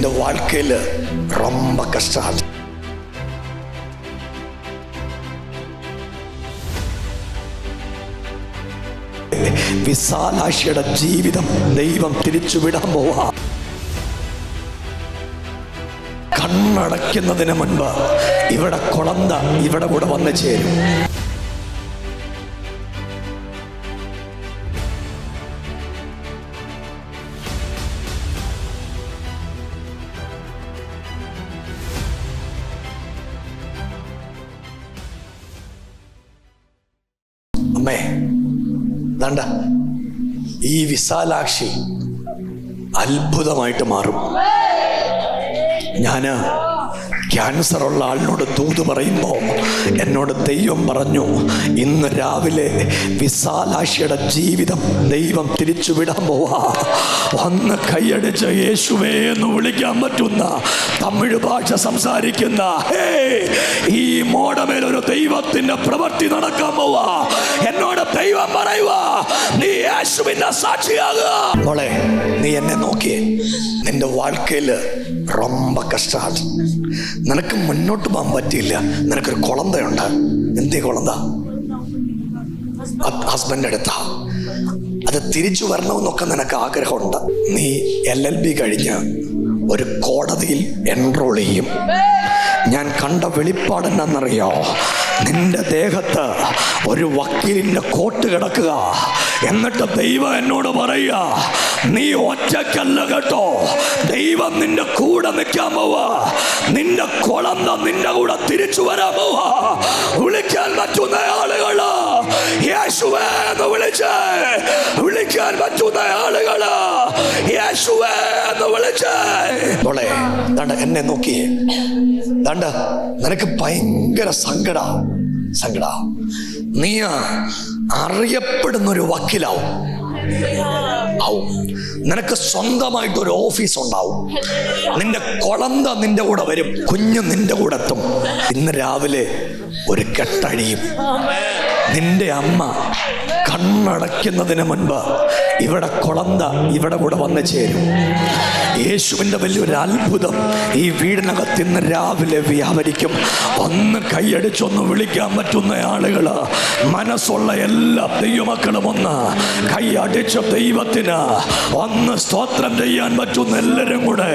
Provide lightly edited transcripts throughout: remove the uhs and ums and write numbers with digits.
இந்த வாழ்க்கையில ரொம்ப கஷ்டம். വിശാലാക്ഷിയുടെ ജീവിതം ദൈവം തിരിച്ചുവിടാൻ പോവാ. കണ്ണടയ്ക്കുന്നതിന് മുൻപ് ഇവിടെ കുളന്ത ഇവിടെ കൂടെ വന്നു ചേരും. അമ്മേ ദാണ്ട ഈ വിശാലാക്ഷി അത്ഭുതമായിട്ട് മാറും. ഞാന് ക്യാൻസർ ഉള്ള ആളിനോട് ദൂത് പറയുമ്പോൾ എന്നോട് ദൈവം പറഞ്ഞു, ഇന്ന് രാവിലെ വിശാലാക്ഷിയുടെ ജീവിതം ദൈവം തിരിച്ചുവിടാൻ പോവാ. വന്ന് കൈയടിച്ച് യേശുവേ എന്ന് വിളിക്കാൻ പറ്റുന്ന തമിഴ് ഭാഷ സംസാരിക്കുന്ന ഈ മോടമേലൊരു ദൈവത്തിന്റെ പ്രവൃത്തി നടക്കാൻ പോവാ. എന്നോട് ദൈവം പറയുക, നീ യേശുവിന്റെ സാക്ഷിയാകുക. മോളെ, നീ എന്നെ നോക്കിയേ. നിന്റെ வாழ்க்கைയില് ரொம்ப കഷ്ടാണ്. നിനക്ക് മുന്നോട്ട് പോകാൻ പറ്റിയില്ല. നിനക്കൊരു കുളന്തയുണ്ട്. എന്തേ കുളന്ത? ഹസ്ബൻഡ് എടുത്താ. അത് തിരിച്ചു വരണമെന്നൊക്കെ നിനക്ക് ആഗ്രഹമുണ്ട്. നീ LLB കഴിഞ്ഞ് ഒരു കോടതിയിൽ എൻറോൾ ചെയ്യും. ഞാൻ കണ്ട വെളിപ്പാടെന്നറിയോ? നിന്റെ ദേഹത്ത് ഒരു വക്കീലിന്റെ കോട്ട് കിടക്കുക. എന്നിട്ട് ദൈവം എന്നോട് പറയുക, നീ ഒറ്റക്കല്ല കേട്ടോ, ദൈവം നിന്റെ കൂടെ നിൽക്കാൻ പോവാ. നിന്റെ കുളന്ത നിന്റെ കൂടെ തിരിച്ചു വരാൻ പോവാ. വിളിക്കാൻ പറ്റുന്ന ആളുകള് യേശുവേ എന്ന് വിളിച്ചേ. വിളിക്കാൻ പറ്റുന്ന ആളുകള് യേശുവേ എന്ന് വിളിച്ചേ. മോളെ ദാണ്ട എന്നെ നോക്കിയേ. ദാണ്ട നിനക്ക് ഭയങ്കര സങ്കട. നീ അറിയപ്പെടുന്നൊരു വക്കീലാവും. നിനക്ക് സ്വന്തമായിട്ടൊരു ഓഫീസ് ഉണ്ടാവും. നിന്റെ കുളന്ത നിന്റെ കൂടെ വരും. കുഞ്ഞ് നിന്റെ കൂടെ എത്തും. ഇന്ന് രാവിലെ ഒരു കെട്ടഴിയും. നിന്റെ അമ്മ കണ്ണടയ്ക്കുന്നതിന് മുൻപ് ഇവിടെ കുളന്ത ഇവിടെ കൂടെ വന്ന് ചേരും. യേശുവിൻ്റെ വലിയൊരു അത്ഭുതം ഈ വീടിനകത്ത് ഇന്ന് രാവിലെ വ്യാപരിക്കും. ഒന്ന് കൈയടിച്ചൊന്ന് വിളിക്കാൻ പറ്റുന്ന ആളുകള്, മനസ്സുള്ള എല്ലാ ദൈവമക്കളും ഒന്ന് കൈയടിച്ച ദൈവത്തിന് ഒന്ന് സ്തോത്രം ചെയ്യാൻ പറ്റുന്ന എല്ലാവരും കൂടെ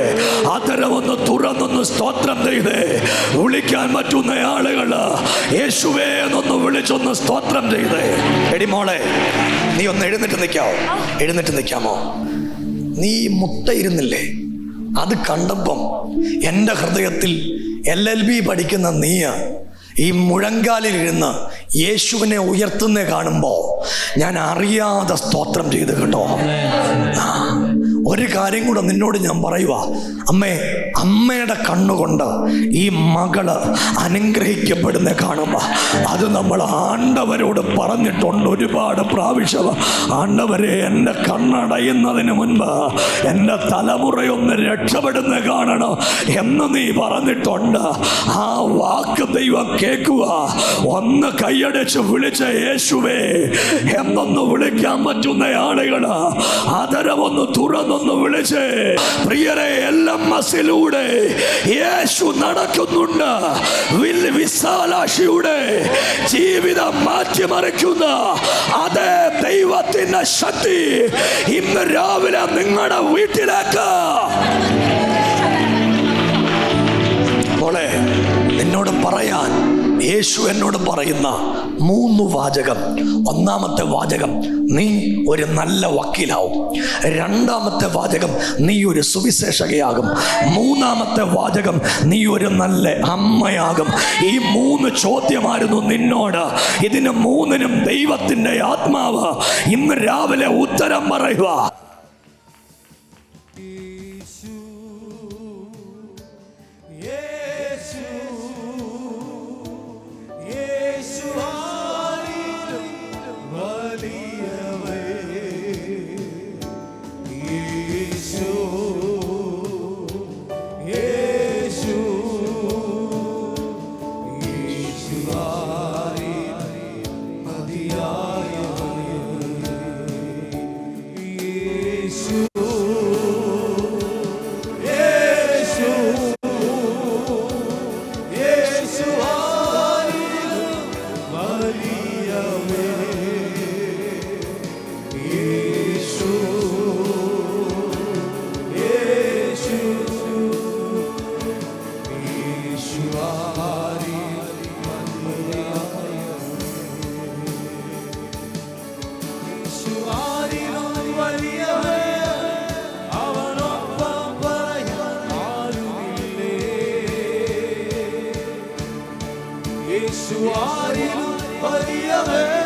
അതരമൊന്ന് തുറന്നൊന്ന് സ്തോത്രം ചെയ്തേ. വിളിക്കാൻ പറ്റുന്ന ആളുകള് യേശുവേ എന്നൊന്ന് വിളിച്ചൊന്ന് സ്തോത്രം ചെയ്തേ. എടി മോളെ, നീ ഒന്ന് എഴുന്നേറ്റ് നിൽക്കാമോ? നീ മുട്ടയിരുന്നില്ലേ? അത് കണ്ടപ്പം എൻ്റെ ഹൃദയത്തിൽ LLB പഠിക്കുന്ന നീ ഈ മുഴങ്കാലിലിരുന്ന് യേശുവിനെ ഉയർത്തുന്നേ കാണുമ്പോൾ ഞാൻ അറിയാതെ സ്തോത്രം ചെയ്ത് കേട്ടോ. ഒരു കാര്യം കൂടെ നിന്നോട് ഞാൻ പറയുക. അമ്മയുടെ കണ്ണുകൊണ്ട് ഈ മകള് അനുഗ്രഹിക്കപ്പെടുന്ന കാണുമ്പോൾ അത് നമ്മൾ ആണ്ടവരോട് പറഞ്ഞിട്ടുണ്ട് ഒരുപാട് പ്രാവശ്യം. ആണ്ടവരെ, എൻ്റെ കണ്ണടയുന്നതിന് മുൻപ് എൻ്റെ തലമുറയൊന്ന് രക്ഷപ്പെടുന്ന കാണണം എന്ന് നീ പറഞ്ഞിട്ടുണ്ട്. ആ വാക്ക് ദൈവം കേൾക്കുക. ഒന്ന് കൈയടിച്ച് വിളിച്ച യേശുവേ എന്നൊന്ന് വിളിക്കാൻ പറ്റുന്ന ആളുകള് അതരമൊന്ന് തുറന്നൊന്ന് വിളിച്ച്, പ്രിയരെ, LMSലൂടെ യേശു നടക്കുന്നുണ്ട്. വിശാലാക്ഷിയുടെ ജീവിതം മാറ്റിമറിക്കുന്ന അതേ ദൈവത്തിന്റെ ശക്തി ഇന്ന് രാവിലെ നിങ്ങളുടെ വീട്ടിലേക്ക്. മോളെ, എന്നോട് പറയാൻ യേശു എന്നോട് പറയുന്ന 3 വാചകം. ഒന്നാമത്തെ വാചകം, നീ ഒരു നല്ല വക്കീലാവും. രണ്ടാമത്തെ വാചകം, നീ ഒരു സുവിശേഷകയാകും. മൂന്നാമത്തെ വാചകം, നീ ഒരു നല്ല അമ്മയാകും. ഈ 3 ചോദ്യമായിരുന്നു നിന്നോട്. ഇതിന് 3നും ദൈവത്തിന്റെ ആത്മാവ് ഇന്ന് രാവിലെ ഉത്തരം പറയുക. യേശു ആരിലും വലിയവൻ